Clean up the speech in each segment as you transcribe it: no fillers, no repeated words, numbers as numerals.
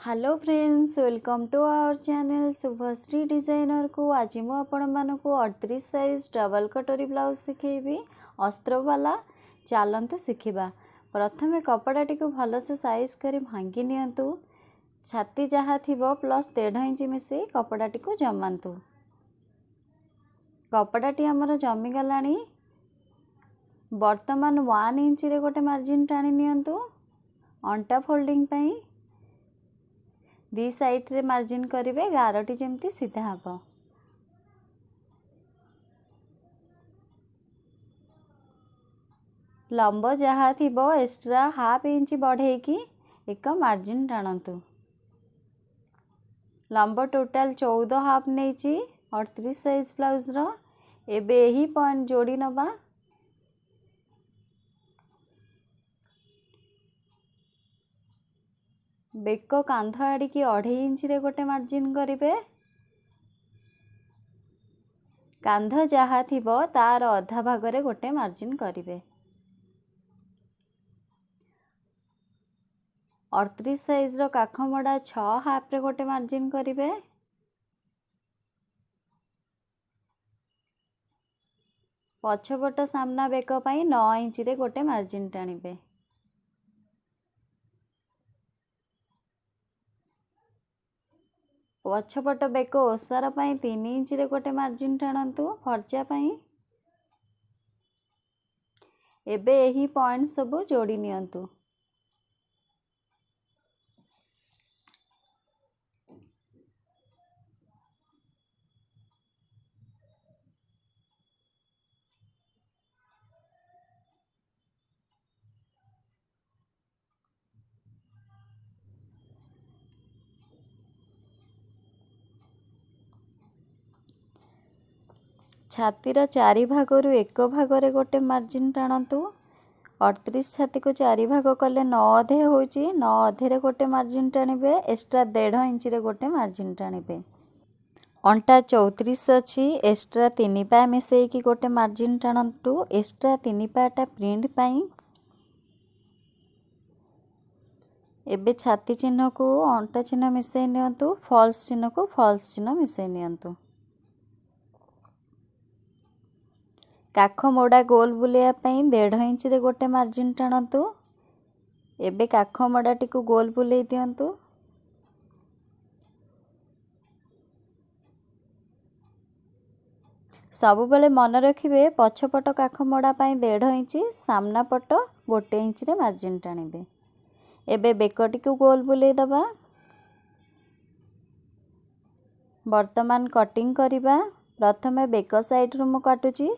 Hello friends, welcome to our channel Subhashree designer को। आज मु आपण मानक 38 साइज डबल कटोरी ब्लाउज शिखेबी अस्त्र वाला। चलतु शिखा। प्रथमे कपड़ा को भलसे साइज कर भांगी नियंतु। छाती जहाँ थी प्लस 1.5 इंच मिसे कपड़ा को जमातु। कपड़ाटी आमर जमीगला। बर्तमान 1 इंच रे गोटे मार्जिन टाणी नियंतु। अंटा फोल्डिंग पाई दी साइड रे मार्जिन करेंगे। गारटी जमती सीधा हम। लंब जहाँ थी एक्स्ट्रा हाफ इंच बढ़े की एक मार्जिन टाणतु। लंब टोटाल 14 हाफ नहीं 38 साइज ब्लाउज रो। एबे यही पॉइंट जोड़ी नवा। बेक कांध आड़ी की 2.5 इंच रे गोटे मार्जिन करेंगे। कांध जहाँ थी तार अधा भागरे गोटे मार्जिन करेंगे। 38 साइज रो काख मड़ा 6 हाफ रे गोटे मार्जिन करेंगे। पछपट सामना बेक पाई 9 इंच रे गोटे मार्जिन टाणिबे। पछपट बेक ओसार पाई 3 इंच रे गोटे मार्जिन टाणतु फर्चा पाई। एबे यही पॉइंट सब जोड़ी नियंतु। छातीर 4 भागरु एक भागरे गोटे मार्जिन टाणतु। 38 छाती को 4 भाग कले 9 अधे होची। 9 अधे गोटे मार्जिन टाणिबे। एक्स्ट्रा 1.5 इंच रे गोटे मार्जिन टाणिबे। अंटा 34 अच्छी। एक्स्ट्रा 3 पा मिसेकी गोटे मार्जिन टाणतु। एक्स्ट्रा 3 पाटा प्रिंट पाई। एबे छाती चिन्ह को अंटा चिन्ह मिसई नियंतु। फॉल्स चिन्ह को फॉल्स चिन्ह मिसई नियंतु। काख मोड़ा गोल बुलिया 1.5 इंच रे गोटे मार्जिन टाणतु। एबे काख मोड़ाटी को गोल बुले दियंतु। सबु बेले मन रखिबे पछपट काख मोड़ा 1.5 इंच सामना पट 1 इंच रे मार्जिन टाणिबे। एबे बेकटी को गोल बुले दबा। वर्तमान कटिंग करिबा। प्रथमे बेक साइड रु मु काटुची।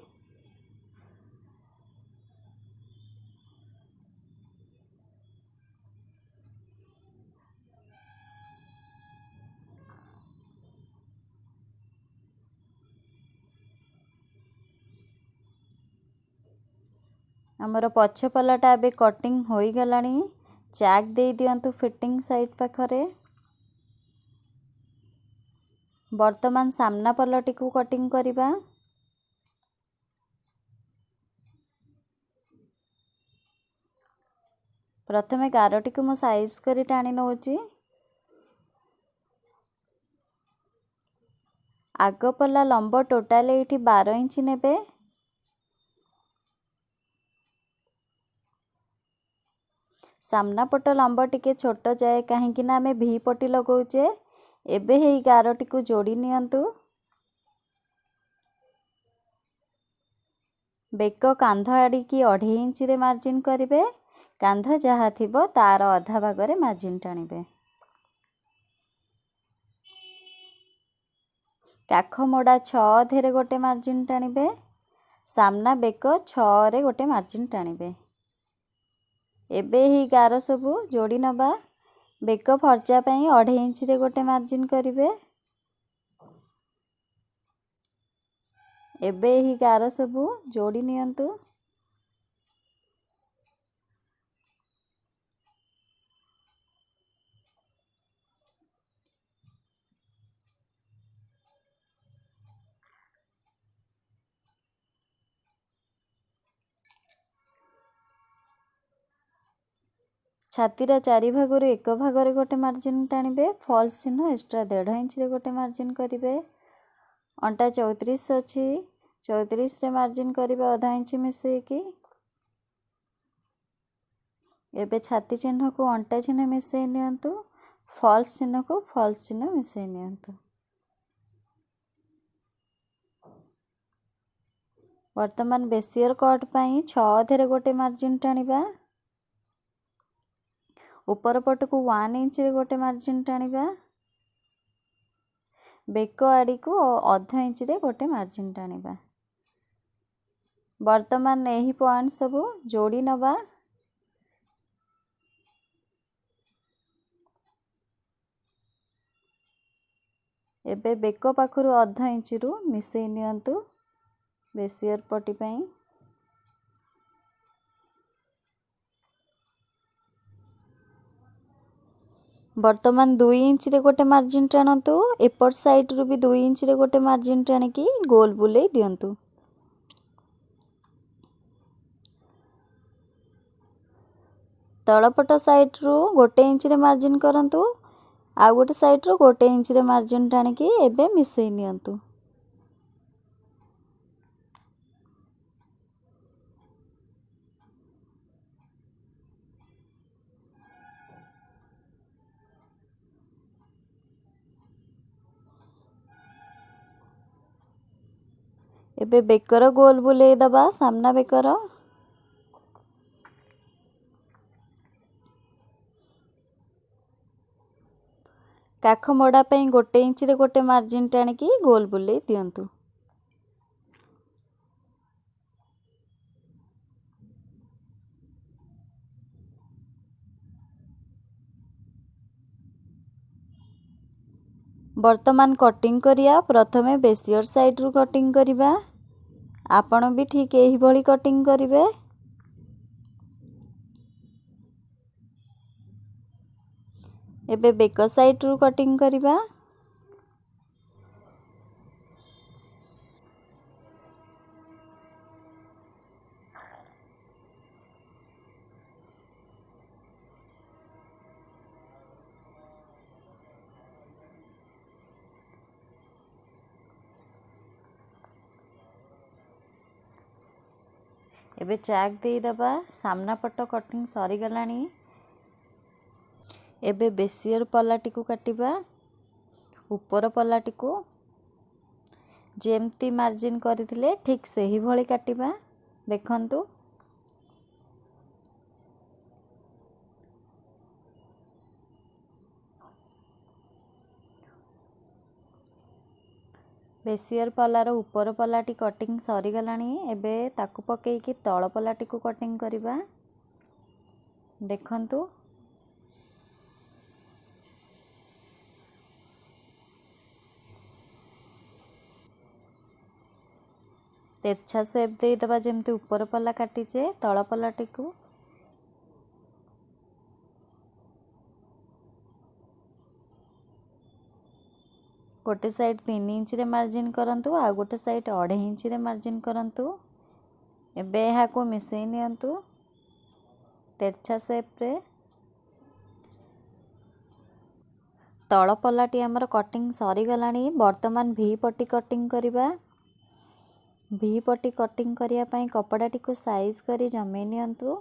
आमर पछ पलाटा एबे कटिंग होई गलानी। चैक दे दियंतु फिटिंग साइड पाखरे। वर्तमान सामना पलटी को कटिंग करिबा। प्रथमे गारटी को मु साइज करी टाणी नउची। आग पला लंब टोटाल एठी 12 इंच नेबे। सामना पट लंब टिके छोट जाए कहीं ना आमे भी पटी लगाउचे। एबे हेई गारटी को जोड़ी नियंतु। बेक कांध आड़ी की 2.5 इंच रे मार्जिन करिवे। कांध जहाँ थिबो तार अधा भागरे मार्जिन टाणिबे। काख मोड़ा 6 अधेरे गोटे मार्जिन टाणिबे। सामना बेक 6 रे गोटे मार्जिन टाणिबे। एबे ही गार सबू जोड़ी नबा। बेक फर्चा पाई 2.5 इंच रे गोटे मार्जिन करिवे। एबे ही गार सबू जोड़ी नियंतु। छातीर चारि भागरू एक भागरे गोटे मार्जिन टाणिबे फॉल्स चिन्ह एक्स्ट्रा 1.5 इंच रे गोटे मार्जिन करिवे। अंटा 34 अछि 34 रे मार्जिन करिवे आधा इंच मिसेकी। एबे छाती चिन्ह को अंटा चिन्ह मिसेई नियंतु फॉल्स चिन्ह को फॉल्स चिन्ह मिसेई नियंतु। वर्तमान बेसियर कट पाई 6 अधेरे गोटे मार्जिन टाणिबा। ऊपर पट को 1 इंच रे गोटे मार्जिन टाणिबा। बेक आड़ी को आधा इंच रे गोटे मार्जिन टाणिबा। वर्तमान एही पॉइंट सब जोड़ी नबा। एबे बेक पाखरु आधा इंच रु मिसेई नियंतु बेसियर पटी पाई। वर्तमान 2 इंच रे गोटे मार्जिन टाणतु एपट साइड रु भी 2 इंच रे गोटे मार्जिन टाणिकी गोल बुलेई दियंतु। तळपट साइड रु गोटे इंच रे मार्जिन करंतु आ गोटे साइड रु गोटे इंच रे मार्जिन टाणिकी एबे मिसेई नियंतु। एबे बेकर गोल बुलेई दबा सामना बेकर। काख मोड़ा पई गोटे इंच रे गोटे मार्जिन टाणिकी गोल बुलेई दियंतु। वर्तमान कटिंग करिया प्रथमे बेसियर साइड रु कटिंग करिबा। आपण भी ठीक एही भली कटिंग करिवे। एबे बेक साइड रु कटिंग करिबा। एबे चाक देई दबा सामना पट कटिंग सरी गलानी। एबे बेसियर पलाटी को काटिबा। ऊपर पलाटी को जेमती मार्जिन करथिले ठीक सही भली काटिबा। देखंतु बेसियर पलार ऊपर पलाटी कटिंग सरी गलानी। एबे ताकु पकेई कि तळ पलाटी को कटिंग करिबा। देखंतु तेरछा शेप दे दबा जेमती ऊपर पल्ला काटीचे तळ पल्लाटी को। गोटे साइड 3 इंच रे मार्जिन करंतु आ गोटे साइड 2.5 इंच रे मार्जिन करंतु। एबे एहा को मिसेई नियंतु तेरछा शेप रे। तळ पल्लाटी हमर कटिंग सरी गलानी। वर्तमान भी पट्टी कटिंग करिबा। भी पट्टी कटिंग करिया पई कपड़ाटी को साइज करी जमे नियंतु।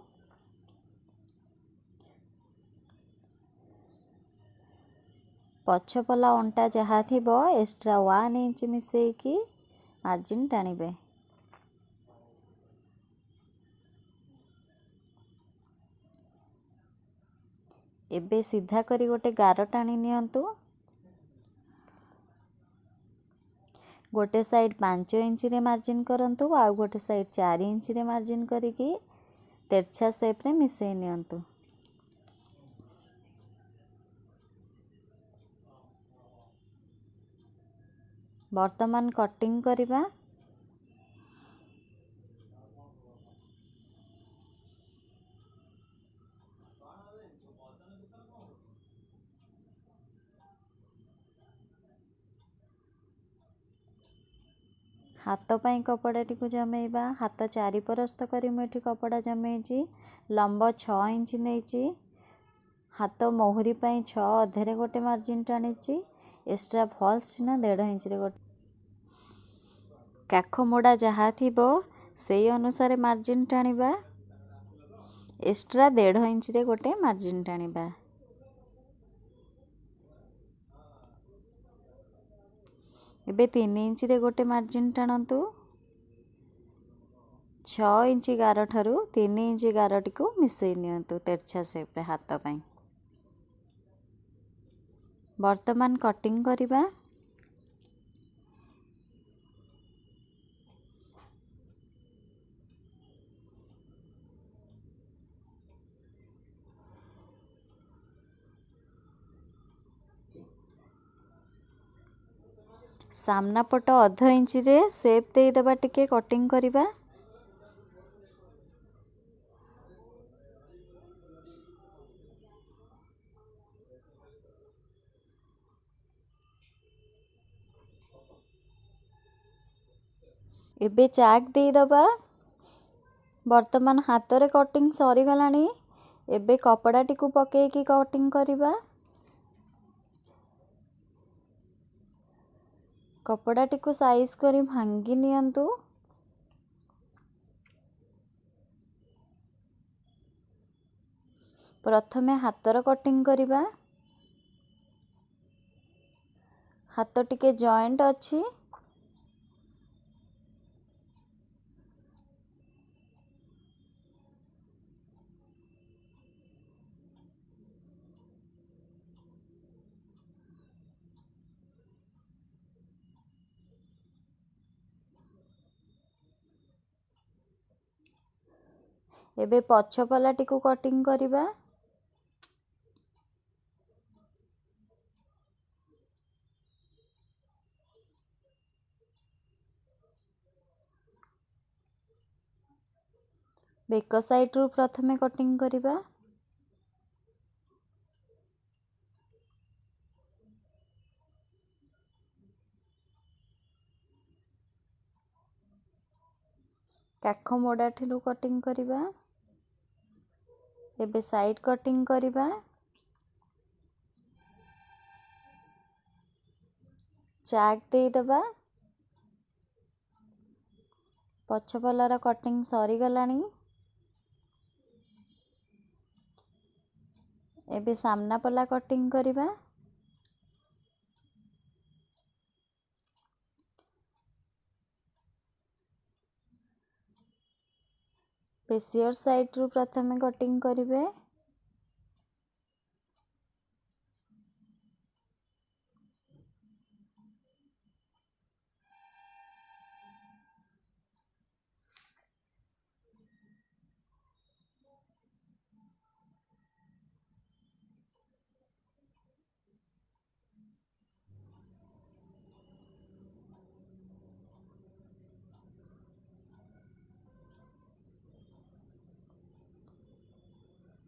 पछ पला अंटा जहा थिबो एक्स्ट्रा 1 इंच मिसेई की मार्जिन टाणिबे। एबे सीधा करी गोटे गार टाणी नियंतु। गोटे साइड 5 इंच रे मार्जिन करंतु आ गोटे साइड 4 इंच रे मार्जिन करिकी तेरछा शेप रे मिसेई नियंतु। वर्तमान कटिंग करिबा। हाथ पाई कपड़ाटी को जमेइबा। हाथ चारि परस्त करी मुठी कपड़ा जमेइची। लंब 6 इंच नेइची। हाथ मोहरी पाई 6 अधे गोटे मार्जिन टाणी एक्स्ट्रा फॉल्स चिन्ह 1.5 इंच गोटे काख मोड़ा जहाँ थी से अनुसार मार्जिन टाणिबा एक्स्ट्रा 1.5 इंच गोटे मार्जिन टाणिबा एबे 3 इंच गोटे मार्जिन टाणतु 6 इंच गार ठारू 3 इंच गारटी को मिसई नियंतु तेरछा शेप हाथ पाई वर्तमान कटिंग करिबा सामना पट 1/2 इंच रे शेप दे दबा टिके कटिंग करिबा एबे चाक दे दबा वर्तमान हाथ रे कटिंग सरी गलानी एबे कपड़ा टिकु पके की कटिंग करिबा कपड़ा टिकु साइज करी भांगी नियंतु प्रथमे हाथर कटिंग करिबा हाथ टिके जॉइंट अछि एबे पछ पला टिकु कटिंग करिबा बेक साइड रु प्रथमे कटिंग करिबा काख मोड़ा ठिलु कटिंग करिबा एबे साइड कटिंग करिबा चाक दे दबा पछ पलार कटिंग सरी गलानी एबे सामना पला कटिंग करिबा पेसियर साइड रु प्रथमे कटिंग करिवे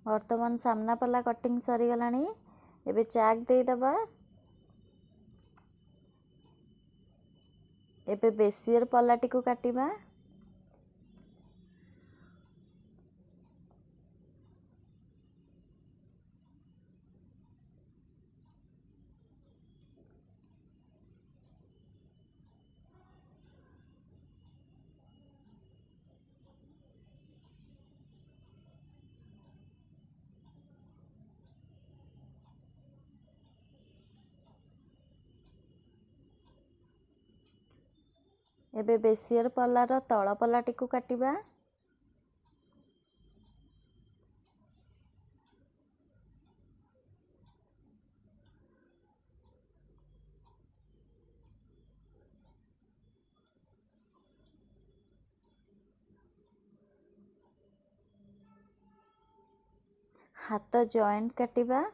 वर्तमान सामना पला कटिंग सरी गलानी एबे चाक दे दबा एबे बेसियर पला टिकु काटिबा एबे बेसियर पलार तळ पला टिकु काटिबा हाथ जॉइंट काटिबा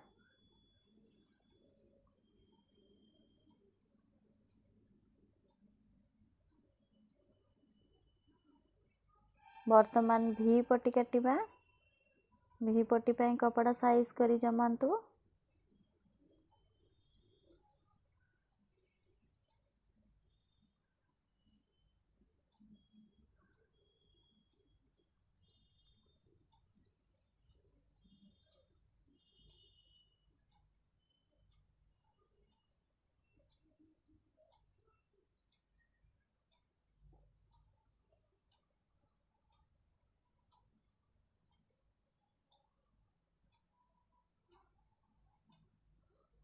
वर्तमान भी पट्टी काटिबा भी पट्टी पाई कपड़ा साइज करी जमांतु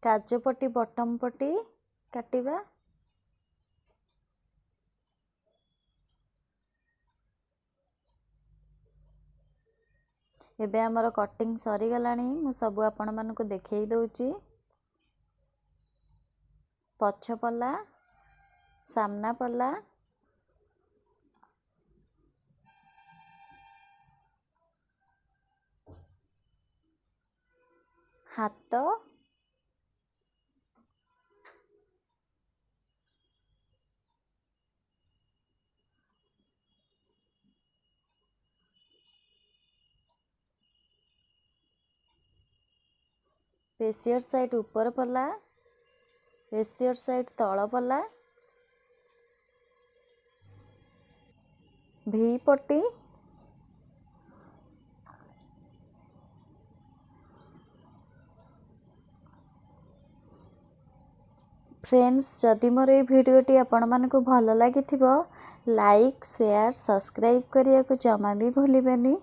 କାଜ ପଟି ବଟମ୍ ପଟି କାଟିବା। ଏବେ ଆମର କଟିଂ ସରିଗଲାଣି। ମୁଁ ସବୁ ଆପଣମାନଙ୍କୁ ଦେଖେଇ ଦଉଛି। ପଛ ପଲା, ସାମ୍ନା ପଲା, ହାତ, ପେସିୟର ସାଇଡ୍ ଉପର ପଲା, ପେସିୟର ସାଇଡ୍ ତଳ ପଲା, ଭି ପଟି, फ्रेंड्स जदि मोर ये भिडियोटी आपण मानकु भल लागिथिबो लाइक शेयर सब्सक्राइब करिया को जमा भी भूलिबेनी।